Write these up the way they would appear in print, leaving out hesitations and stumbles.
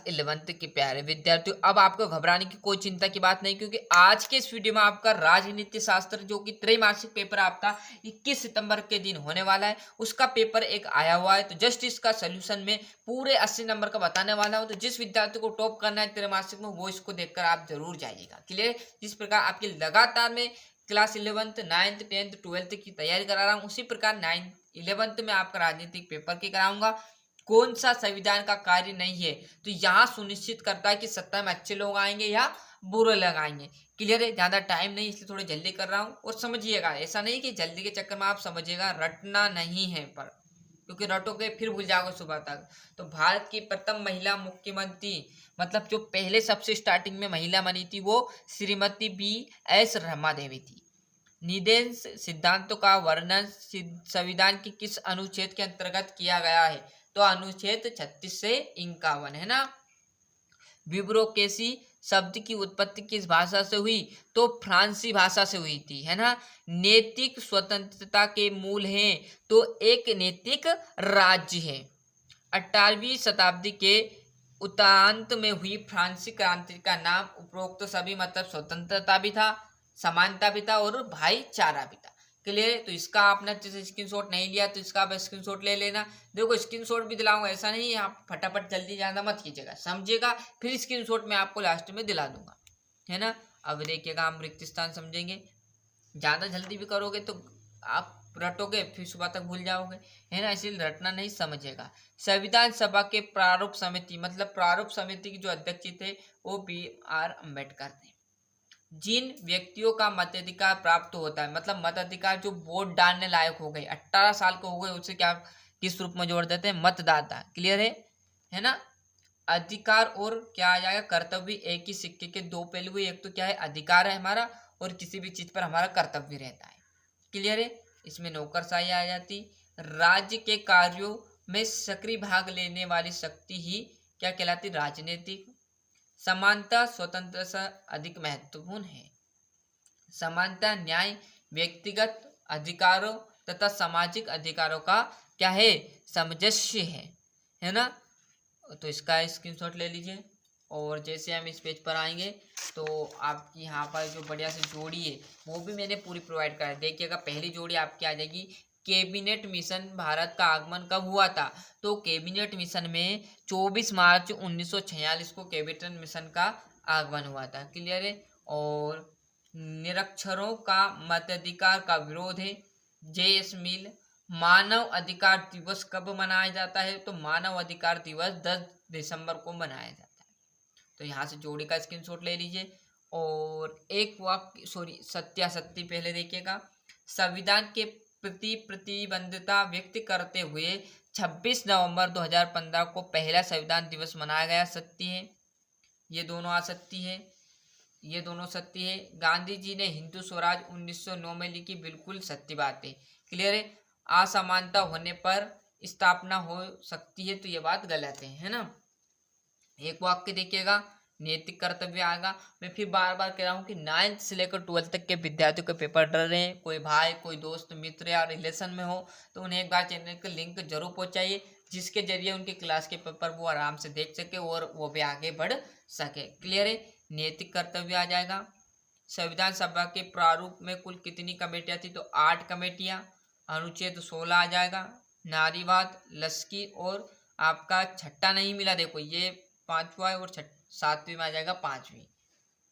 11th के प्यारे विद्यार्थियों, अब आपको घबराने की कोई चिंता की बात नहीं, क्योंकि आज के इस वीडियो में आपका राजनीति शास्त्र जो कि त्रैमासिक पेपर आपका 21 सितंबर के दिन होने वाला है, उसका पेपर एक आया हुआ है। तो जस्ट इसका सोल्यूशन में पूरे 80 नंबर का बताने वाला हूं। तो जिस विद्यार्थी को टॉप करना है त्रैमासिक में, वो इसको देखकर आप जरूर जाइएगा। क्लियर? जिस प्रकार आपकी लगातार में class 11th 9th 10th 12th की तैयारी करा रहा हूँ, उसी प्रकार 9th 11th में आपका राजनीतिक पेपर की कराऊंगा। कौन सा संविधान का कार्य नहीं है, तो यहाँ सुनिश्चित करता है कि सत्ता में अच्छे लोग आएंगे या बुरे लोग आएंगे। क्लियर है? ज्यादा टाइम नहीं, इसलिए थोड़ी जल्दी कर रहा हूँ। और समझिएगा, ऐसा नहीं कि जल्दी के चक्कर में आप समझिएगा, रटना नहीं है पर, क्योंकि रटोगे फिर भूल जाओगे सुबह तक। तो भारत की प्रथम महिला मुख्यमंत्री, मतलब जो पहले सबसे स्टार्टिंग में महिला बनी थी, वो श्रीमती B.S. रमा देवी थी। निदेश सिद्धांतों का वर्णन संविधान के किस अनुच्छेद के अंतर्गत किया गया है? तो अनुच्छेद 36 से 51 है ना। ब्यूरोक्रेसी शब्द की उत्पत्ति किस भाषा से हुई? तो फ्रांसी भाषा से हुई थी, है ना। नैतिक स्वतंत्रता के मूल हैं, तो एक नैतिक राज्य है। 18वीं शताब्दी के उत्तरांत में हुई फ्रांसीसी क्रांति का नाम उपरोक्त सभी मतलब स्वतंत्रता भी था, समानता भी था और भाईचारा भी था। क्लियर है? तो इसका आपने अच्छे से स्क्रीनशॉट नहीं लिया तो इसका आप स्क्रीनशॉट ले लेना। देखो स्क्रीनशॉट भी दिलाऊंगा, ऐसा नहीं है आप फटाफट जल्दी ज्यादा मत कीजिएगा, समझिएगा, फिर स्क्रीनशॉट मैं आपको लास्ट में दिला दूंगा, है ना। अब देखिएगा, हम रिक्त स्थान समझेंगे। ज्यादा जल्दी भी करोगे तो आप रटोगे, फिर सुबह तक भूल जाओगे, है ना, इसलिए रटना नहीं, समझेगा। संविधान सभा के प्रारूप समिति, मतलब प्रारूप समिति के जो अध्यक्ष थे वो B.R. अम्बेडकर थे। जिन व्यक्तियों का मताधिकार प्राप्त होता है, मतलब मताधिकार जो वोट डालने लायक हो गए, 18 साल के हो गए, उसे क्या किस रूप में जोड़ देते हैं? मतदाता। क्लियर है ना। अधिकार और क्या आ जाएगा? कर्तव्य। एक ही सिक्के के दो पहलू, एक तो क्या है? अधिकार है हमारा, और किसी भी चीज पर हमारा कर्तव्य रहता है। क्लियर है? इसमें नौकरशाही आ जाती। राज्य के कार्यों में सक्रिय भाग लेने वाली शक्ति ही क्या कहलाती? राजनीतिक। समानता स्वतंत्रता से अधिक महत्वपूर्ण है। समानता न्याय व्यक्तिगत अधिकारों तथा सामाजिक अधिकारों का क्या है? सामंजस्य है ना। तो इसका स्क्रीनशॉट ले लीजिए। और जैसे हम इस पेज पर आएंगे तो आपकी यहाँ पर जो बढ़िया से जोड़ी है वो भी मैंने पूरी प्रोवाइड करा है। देखिएगा, पहली जोड़ी आपकी आ जाएगी, कैबिनेट मिशन भारत का आगमन कब हुआ था? तो कैबिनेट मिशन में 24 मार्च 1946 को कैबिनेट मिशन का आगमन हुआ था। क्लियर है? और निरक्षरों का मताधिकार का विरोध है, J.S. मिल। मानव अधिकार दिवस कब मनाया जाता है? तो मानव अधिकार दिवस 10 दिसंबर को मनाया जाता है। तो यहाँ से जोड़ी का स्क्रीनशॉट ले लीजिए। और एक वाक्य, सॉरी, सत्यासत्य पहले देखिएगा। संविधान के प्रति प्रतिबद्धता व्यक्त करते हुए 26 नवंबर 2015 को पहला संविधान दिवस मनाया गया। सत्य है, ये दोनों आ सकती है, ये दोनों सत्य है। गांधी जी ने हिंदू स्वराज 1909 में लिखी, बिल्कुल सत्य बात है। क्लियर है? असमानता होने पर स्थापना हो सकती है, तो ये बात गलत है ना। एक वाक्य देखिएगा, नैतिक कर्तव्य आएगा। मैं फिर बार बार कह रहा हूँ कि 9th से लेकर 12th तक के विद्यार्थियों के पेपर डर रहे हैं, कोई भाई, कोई दोस्त, मित्र या रिलेशन में हो तो उन्हें एक बार चैनल का लिंक जरूर पहुंचाइए, जिसके जरिए उनके क्लास के पेपर वो आराम से देख सके और वो भी आगे बढ़ सके। क्लियर है? नैतिक कर्तव्य आ जाएगा। संविधान सभा के प्रारूप में कुल कितनी कमेटियां थी? तो 8 कमेटियां। अनुच्छेद 16 आ जाएगा, नारीवाद, लश्की, और आपका छठा नहीं मिला, देखो ये 5वां है, और 7वीं में आ जाएगा 5वीं।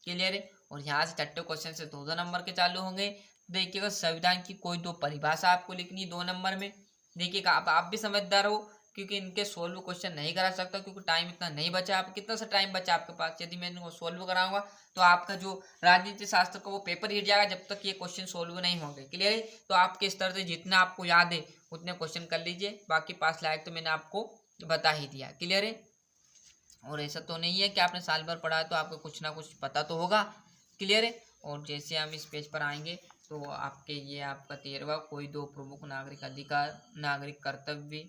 क्लियर है? और यहाँ से छठे क्वेश्चन से 2-2 नंबर के चालू होंगे। देखिएगा, संविधान की कोई 2 परिभाषा आपको लिखनी 2 नंबर में। देखिएगा, आप भी समझदार हो, क्योंकि इनके सोल्व क्वेश्चन नहीं करा सकता, क्योंकि टाइम इतना नहीं बचा। आप कितना सा टाइम बचा आपके पास? यदि मैं इनको सोल्व कराऊंगा तो आपका जो राजनीति शास्त्र का वो पेपर हिट जाएगा, जब तक ये क्वेश्चन सोल्व नहीं होंगे। क्लियर है? तो आपके स्तर से जितना आपको याद है उतने क्वेश्चन कर लीजिए, बाकी पास लायक तो मैंने आपको बता ही दिया। क्लियर है? और ऐसा तो नहीं है कि आपने साल भर पढ़ा है तो आपको कुछ ना कुछ पता तो होगा। क्लियर है? और जैसे हम इस पेज पर आएंगे तो आपके ये आपका 13वां, कोई 2 प्रमुख नागरिक अधिकार, नागरिक कर्तव्य।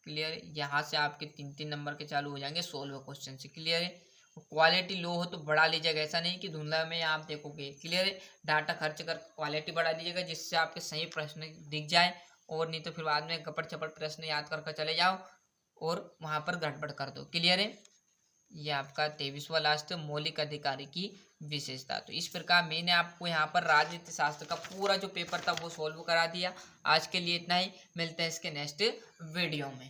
क्लियर है? यहाँ से आपके 3-3 नंबर के चालू हो जाएंगे 16 क्वेश्चन से। क्लियर है? क्वालिटी लो हो तो बढ़ा लीजिएगा, ऐसा नहीं कि धुंधला में आप देखोगे। क्लियर है? डाटा खर्च कर क्वालिटी बढ़ा लीजिएगा, जिससे आपके सही प्रश्न दिख जाए, और नहीं तो फिर बाद में गपट चपट प्रश्न याद कर चले जाओ और वहां पर गड़बड़ कर दो। क्लियर है? ये आपका 23वां लास्ट मौलिक अधिकार की विशेषता। तो इस प्रकार मैंने आपको यहाँ पर राजनीति शास्त्र का पूरा जो पेपर था वो सॉल्व करा दिया। आज के लिए इतना ही, मिलते हैं इसके नेक्स्ट वीडियो में।